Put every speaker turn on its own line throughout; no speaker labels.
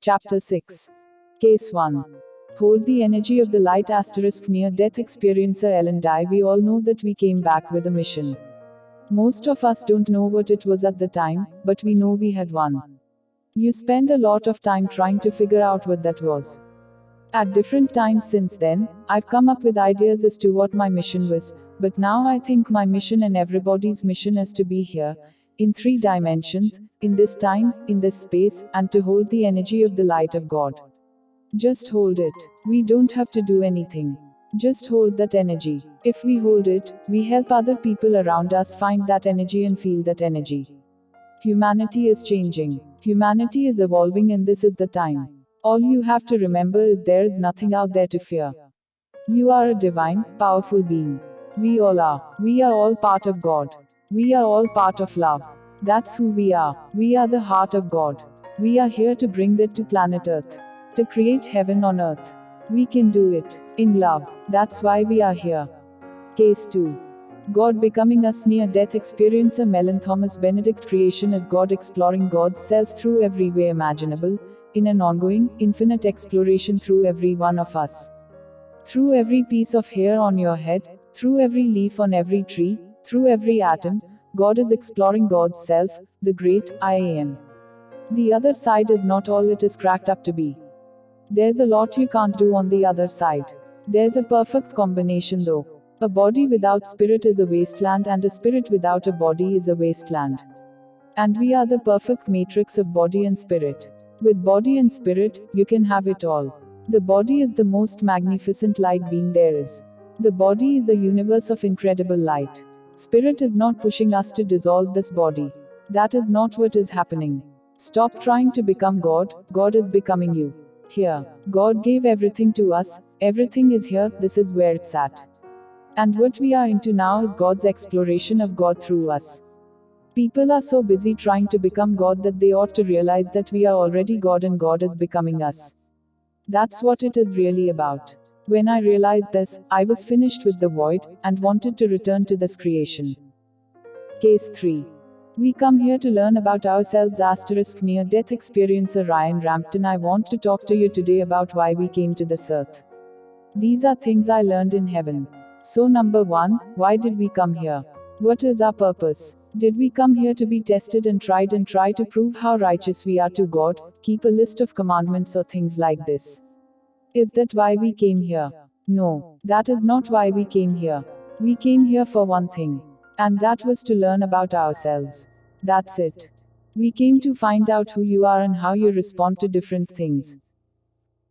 Chapter 6. Case 1. Hold the energy of the light * near-death experiencer Ellen die. We all know that we came back with a mission. Most of us don't know what it was at the time, but we know we had one. You spend a lot of time trying to figure out what that was. At different times since then, I've come up with ideas as to what my mission was, but now I think my mission and everybody's mission is to be here, in 3 dimensions, in this time, in this space, and to hold the energy of the light of God. Just hold it. We don't have to do anything. Just hold that energy. If we hold it, we help other people around us find that energy and feel that energy. Humanity is changing. Humanity is evolving, and this is the time. All you have to remember is there is nothing out there to fear. You are a divine, powerful being. We all are. We are all part of God. We are all part of love. That's who we are. We are the heart of God. We are here to bring that to planet Earth. To create heaven on earth. We can do it. In love. That's why we are here. Case 2. God becoming us near-death experiencer Mellon Thomas Benedict. Creation is God exploring God's self through every way imaginable, in an ongoing, infinite exploration through every one of us. Through every piece of hair on your head, through every leaf on every tree, through every atom, God is exploring God's self, the great I Am. The other side is not all it is cracked up to be. There's a lot you can't do on the other side. There's a perfect combination though. A body without spirit is a wasteland, and a spirit without a body is a wasteland. And we are the perfect matrix of body and spirit. With body and spirit, you can have it all. The body is the most magnificent light being there is. The body is a universe of incredible light. Spirit is not pushing us to dissolve this body. That is not what is happening. Stop trying to become God, God is becoming you. Here. God gave everything to us, everything is here, this is where it's at. And what we are into now is God's exploration of God through us. People are so busy trying to become God that they ought to realize that we are already God and God is becoming us. That's what it is really about. When I realized this, I was finished with the void, and wanted to return to this creation. Case 3. We come here to learn about ourselves * near-death experiencer Ryan Rampton. I want to talk to you today about why we came to this earth. These are things I learned in heaven. So number 1, why did we come here? What is our purpose? Did we come here to be tested and try to prove how righteous we are to God, keep a list of commandments or things like this? Is that why we came here? No, that is not why we came here. We came here for one thing. And that was to learn about ourselves. That's it. We came to find out who you are and how you respond to different things.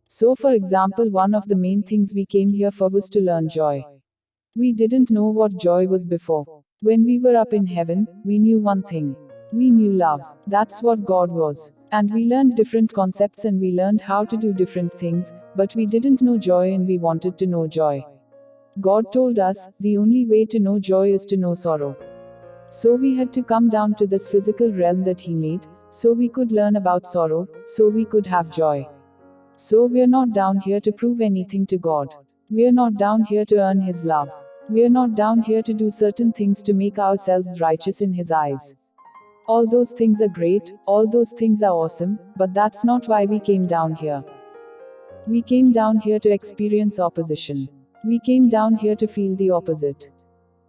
So for example, one of the main things we came here for was to learn joy. We didn't know what joy was before. When we were up in heaven, we knew one thing. We knew love. That's what God was. And we learned different concepts and we learned how to do different things, but we didn't know joy and we wanted to know joy. God told us, the only way to know joy is to know sorrow. So we had to come down to this physical realm that He made, so we could learn about sorrow, so we could have joy. So we're not down here to prove anything to God. We're not down here to earn His love. We're not down here to do certain things to make ourselves righteous in His eyes. All those things are great, all those things are awesome, but that's not why we came down here. We came down here to experience opposition. We came down here to feel the opposite.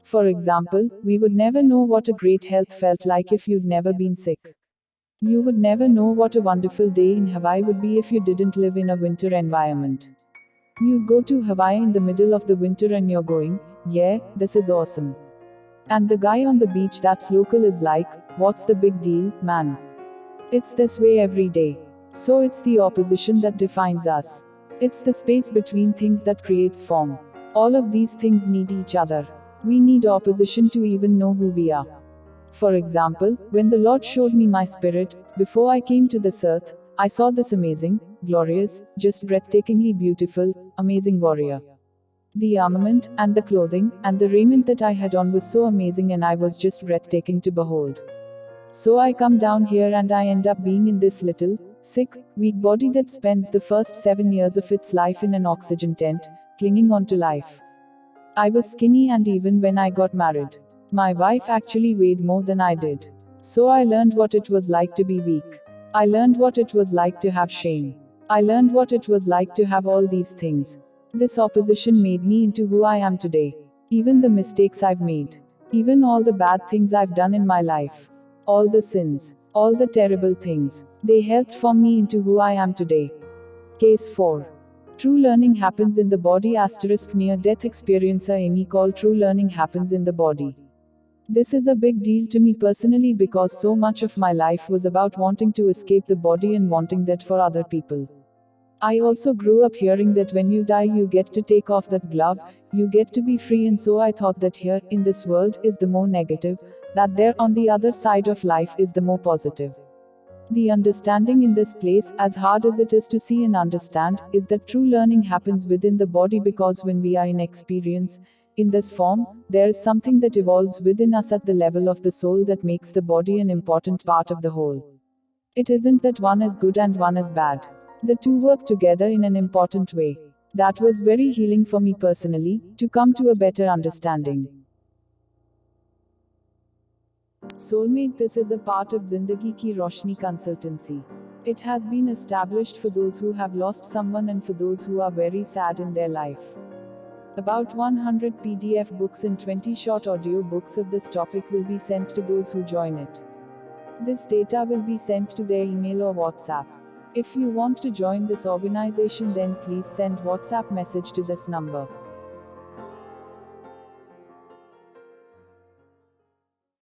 For example, we would never know what a great health felt like if you'd never been sick. You would never know what a wonderful day in Hawaii would be if you didn't live in a winter environment. You'd go to Hawaii in the middle of the winter and you're going, yeah, this is awesome. And the guy on the beach that's local is like, what's the big deal, man? It's this way every day. So it's the opposition that defines us. It's the space between things that creates form. All of these things need each other. We need opposition to even know who we are. For example, when the Lord showed me my spirit, before I came to this earth, I saw this amazing, glorious, just breathtakingly beautiful, amazing warrior. The armament, and the clothing, and the raiment that I had on was so amazing and I was just breathtaking to behold. So I come down here and I end up being in this little, sick, weak body that spends the first 7 years of its life in an oxygen tent, clinging on to life. I was skinny, and even when I got married, my wife actually weighed more than I did. So I learned what it was like to be weak. I learned what it was like to have shame. I learned what it was like to have all these things. This opposition made me into who I am today. Even the mistakes I've made. Even all the bad things I've done in my life. All the sins. All the terrible things. They helped form me into who I am today. Case 4. True learning happens in the body. Near death experiencer Amy called true learning happens in the body. This is a big deal to me personally because so much of my life was about wanting to escape the body and wanting that for other people. I also grew up hearing that when you die, you get to take off that glove, you get to be free, and so I thought that here, in this world, is the more negative, that there, on the other side of life, is the more positive. The understanding in this place, as hard as it is to see and understand, is that true learning happens within the body because when we are in experience, in this form, there is something that evolves within us at the level of the soul that makes the body an important part of the whole. It isn't that one is good and one is bad. The two work together in an important way. That was very healing for me personally, to come to a better understanding. Soulmate. This is a part of Zindagi Ki Roshni consultancy. It has been established for those who have lost someone and for those who are very sad in their life. About 100 PDF books and 20 short audio books of this topic will be sent to those who join it. This data will be sent to their email or WhatsApp. If you want to join this organization, then please send WhatsApp message to this number.